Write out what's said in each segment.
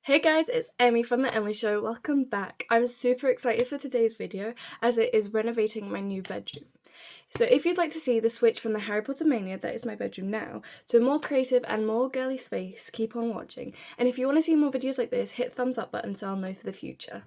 Hey guys, it's Emmy from The Emily Show. Welcome back. I'm super excited for today's video as it is renovating my new bedroom. So if you'd like to see the switch from the Harry Potter mania that is my bedroom now to a more creative and more girly space, keep on watching. And if you want to see more videos like this, hit the thumbs up button so I'll know for the future.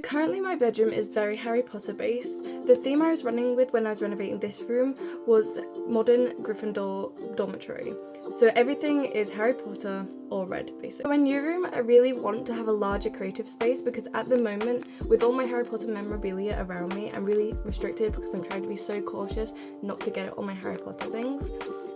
Currently my bedroom is very Harry Potter based. The theme I was running with when I was renovating this room was modern Gryffindor dormitory. So everything is Harry Potter or red basically. For my new room I really want to have a larger creative space because at the moment with all my Harry Potter memorabilia around me I'm really restricted because I'm trying to be so cautious not to get all my Harry Potter things.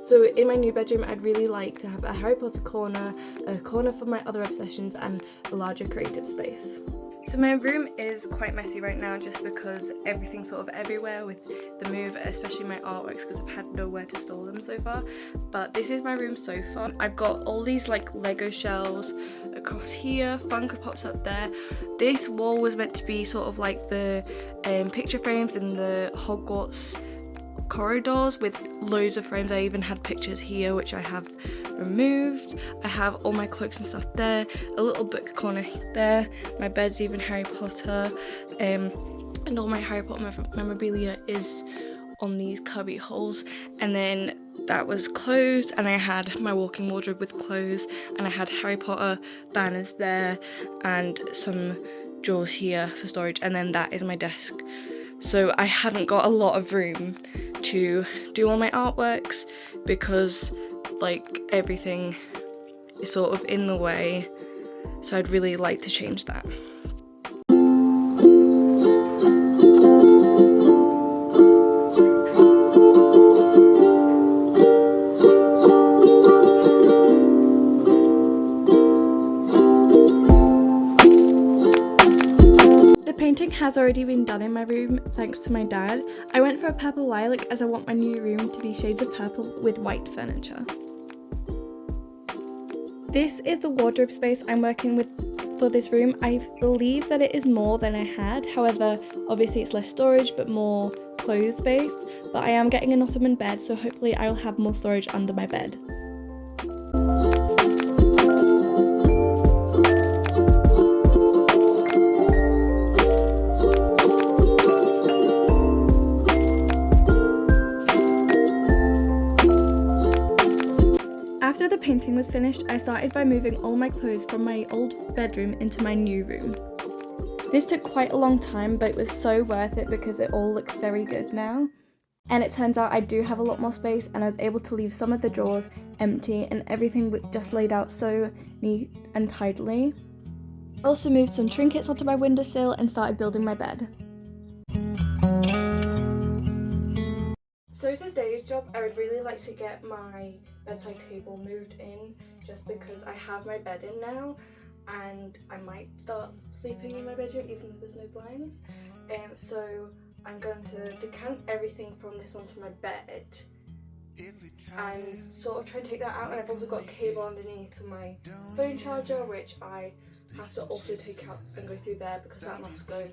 So in my new bedroom I'd really like to have a Harry Potter corner, a corner for my other obsessions and a larger creative space. So my room is quite messy right now just because everything's sort of everywhere with the move, especially my artworks because I've had nowhere to store them so far. But this is my room so far. I've got all these like Lego shelves across here, Funko Pops up there. This wall was meant to be sort of like the picture frames in the Hogwarts corridors with loads of frames. I even had pictures here which I have removed. I have all my cloaks and stuff there, a little book corner there, my bed's even Harry Potter, and all my Harry Potter memorabilia is on these cubby holes. And then that was clothes, and I had my walk-in wardrobe with clothes, and I had Harry Potter banners there and some drawers here for storage, and then that is my desk. So I haven't got a lot of room to do all my artworks because like everything is sort of in the way, so I'd really like to change that. Painting has already been done in my room thanks to my dad. I went for a purple lilac as I want my new room to be shades of purple with white furniture. This is the wardrobe space I'm working with for this room. I believe that it is more than I had, however obviously it's less storage but more clothes based, but I am getting an ottoman bed so hopefully I'll have more storage under my bed. After the painting was finished, I started by moving all my clothes from my old bedroom into my new room. This took quite a long time, but it was so worth it because it all looks very good now. And it turns out I do have a lot more space, and I was able to leave some of the drawers empty and everything was just laid out so neat and tidily. I also moved some trinkets onto my windowsill and started building my bed. So today's job, I would really like to get my bedside table moved in just because I have my bed in now and I might start sleeping in my bedroom even though there's no blinds. So I'm going to decant everything from this onto my bed and sort of try and take that out, and I've also got a cable underneath for my phone charger which I have to also take out and go through there because that must go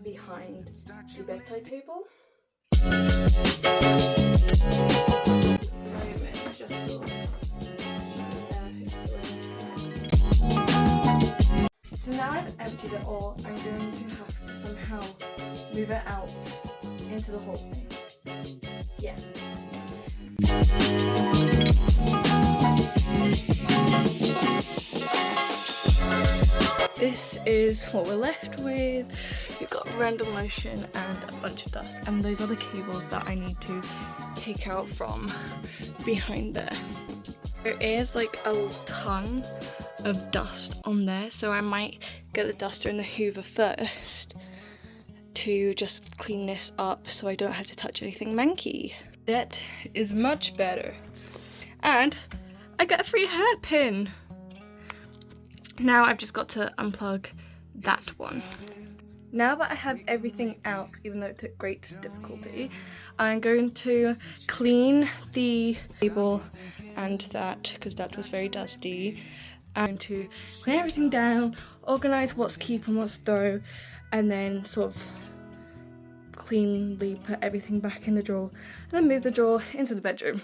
behind the bedside table. So now I've emptied it all, I'm going to have to somehow move it out into the hallway. Yeah. This is what we're left with. We've got random motion and a bunch of dust, and those are the cables that I need to take out from behind there. There is like a ton of dust on there, so I might get the duster and the hoover first to just clean this up so I don't have to touch anything manky. That is much better. And I got a free hairpin. Now I've just got to unplug that one. Now that I have everything out, even though it took great difficulty, I'm going to clean the table and that because that was very dusty. I'm going to clean everything down, organise what's keep and what's throw, and then sort of cleanly put everything back in the drawer, and then move the drawer into the bedroom.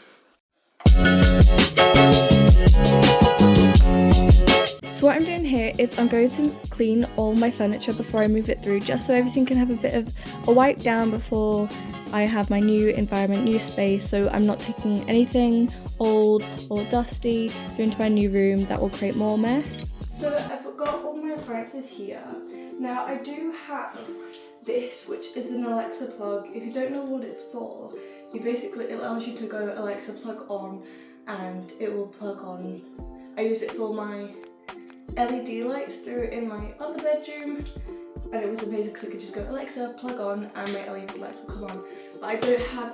So what I'm doing here is I'm going to clean all my furniture before I move it through, just so everything can have a bit of a wipe down before I have my new environment, new space, so I'm not taking anything old or dusty through into my new room that will create more mess. So I've got all my appliances here. Now I do have this, which is an Alexa plug. If you don't know what it's for, it allows you to go Alexa plug on and it will plug on. I use it for my LED lights through in my other bedroom, and it was amazing because I could just go Alexa plug on and my LED lights will come on. But I don't have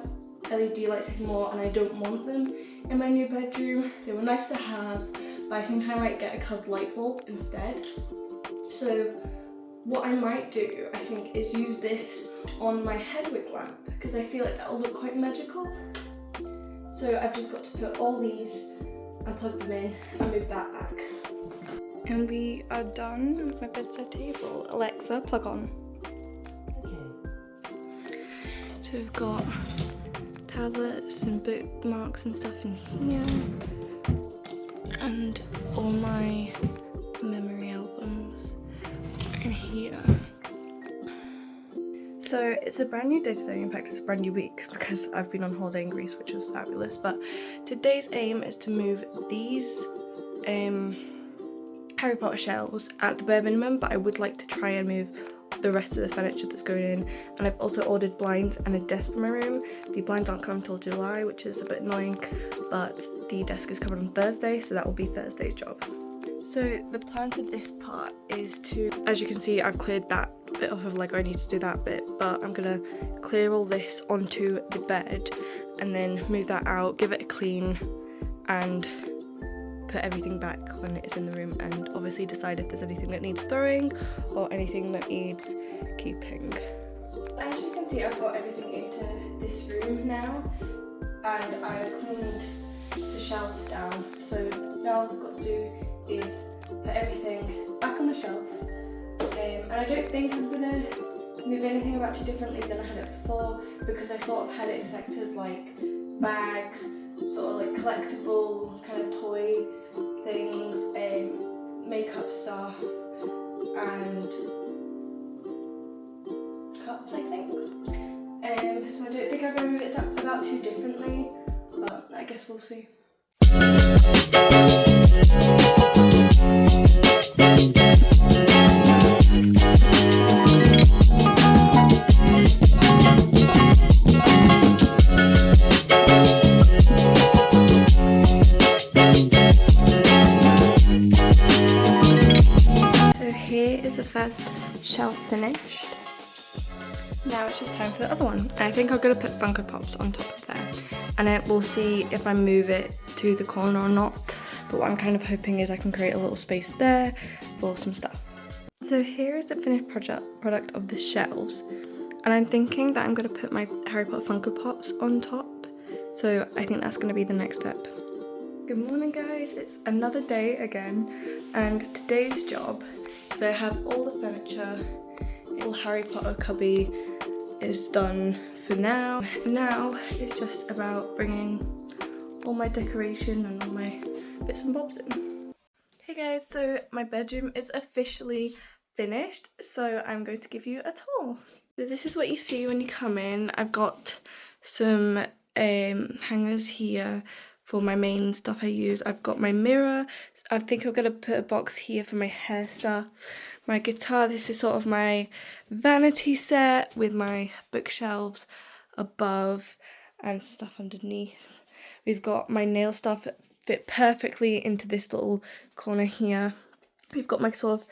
LED lights anymore and I don't want them in my new bedroom. They were nice to have, but I think I might get a coloured light bulb instead. So what I might do, I think, is use this on my Hedwig lamp because I feel like that will look quite magical. So I've just got to put all these and plug them in and move that back. And we are done with my bedside table. Alexa, plug on. Okay. So we've got tablets and bookmarks and stuff in here. And all my memory albums are in here. So it's a brand new day today. In fact, it's a brand new week because I've been on holiday in Greece, which was fabulous. But today's aim is to move these Harry Potter shelves at the bare minimum, but I would like to try and move the rest of the furniture that's going in. And I've also ordered blinds and a desk for my room. The blinds aren't coming until July, which is a bit annoying, but the desk is coming on Thursday, so that will be Thursday's job. So the plan for this part is to, as you can see, I've cleared that bit off of Lego. I need to do that bit, but I'm gonna clear all this onto the bed and then move that out, give it a clean, and put everything back when it's in the room, and obviously decide if there's anything that needs throwing or anything that needs keeping. As you can see, I've got everything into this room now, and I've cleaned the shelf down. So now all I've got to do is put everything back on the shelf. And I don't think I'm gonna move anything about too differently than I had it before, because I sort of had it in sectors like bags, sort of like collectible kind of toy things, makeup stuff, and cups, I think. So I don't think I'm going to move it about too differently, but I guess we'll see. Shelf finished. Now it's just time for the other one. And I think I'm going to put Funko Pops on top of there, and then we'll see if I move it to the corner or not. But what I'm kind of hoping is I can create a little space there for some stuff. So here is the finished product of the shelves, and I'm thinking that I'm going to put my Harry Potter Funko Pops on top. So I think that's going to be the next step. Good morning guys, it's another day again, and today's job is I have all the furniture, little Harry Potter cubby is done for now. Now it's just about bringing all my decoration and all my bits and bobs in. Hey guys, so my bedroom is officially finished, so I'm going to give you a tour. So this is what you see when you come in. I've got some hangers here for my main stuff I use. I've got my mirror. I think I'm going to put a box here for my hair stuff. My guitar, this is sort of my vanity set with my bookshelves above and stuff underneath. We've got my nail stuff that fit perfectly into this little corner here. We've got my sort of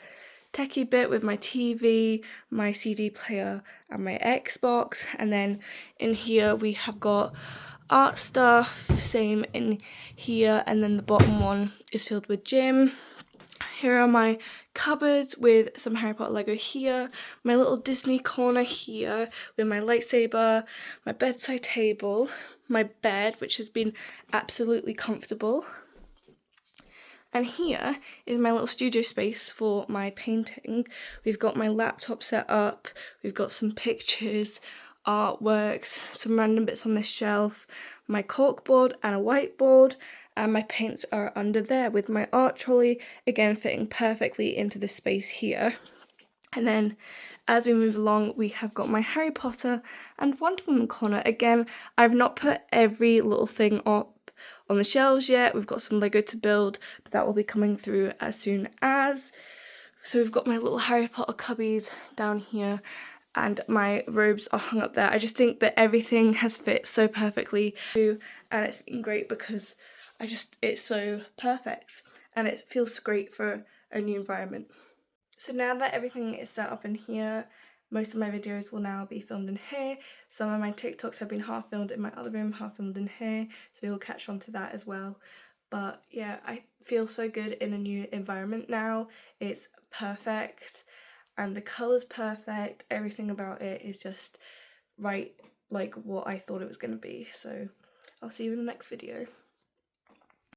techie bit with my TV, my CD player and my Xbox, and then in here we have got art stuff, same in here, and then the bottom one is filled with gym. Here are my cupboards with some Harry Potter Lego here, my little Disney corner here with my lightsaber, my bedside table, my bed, which has been absolutely comfortable. And here is my little studio space for my painting. We've got my laptop set up, we've got some pictures, artworks, some random bits on this shelf, my corkboard and a whiteboard, and my paints are under there with my art trolley, again fitting perfectly into this space here. And then as we move along, we have got my Harry Potter and Wonder Woman corner. Again, I've not put every little thing up on the shelves yet. We've got some Lego to build, but that will be coming through as soon as. So we've got my little Harry Potter cubbies down here, and my robes are hung up there. I just think that everything has fit so perfectly too, and it's been great because it's so perfect and it feels great for a new environment. So now that everything is set up in here, most of my videos will now be filmed in here. Some of my TikToks have been half filmed in my other room, half filmed in here, so you'll catch on to that as well. But yeah, I feel so good in a new environment now. It's perfect and the colour's perfect. Everything about it is just right, like what I thought it was going to be. So I'll see you in the next video.